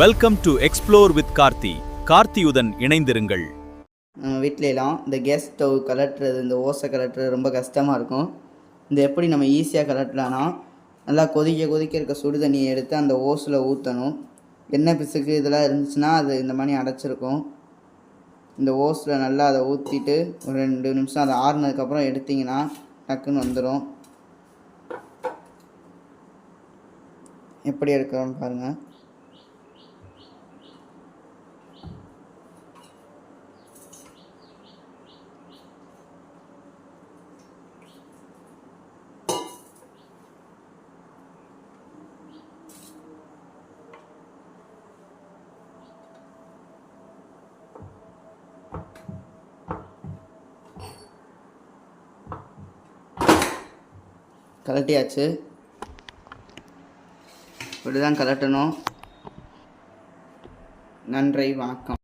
Welcome to explore with Karthi. கார்த்தியுடன் இணைந்திருங்கள். வீட்டிலலாம் இந்த கேஸ் ஸ்டவ் கலட்டுறது, இந்த ஓசை கலட்டுறது ரொம்ப கஷ்டமாக இருக்கும். இந்த எப்படி நம்ம ஈஸியாக கலட்டலான்னா, நல்லா கொதிக்க கொதிக்க இருக்க சுடு தண்ணியை எடுத்து அந்த ஓஸில் ஊற்றணும். எண்ணெய் பிசுக்கு இதெல்லாம் இருந்துச்சுன்னா அது இந்த மாதிரி அடைச்சிருக்கும். இந்த ஓஸில் நல்லா அதை ஊற்றிட்டு ஒரு 2 நிமிஷம் அதை ஆறுனதுக்கப்புறம் எடுத்திங்கன்னா டக்குன்னு வந்துடும். எப்படி எடுக்கிறோன்னு பாருங்கள். கலட்டியாச்சு. இப்படி தான் கலட்டணும். நன்றி, வணக்கம்.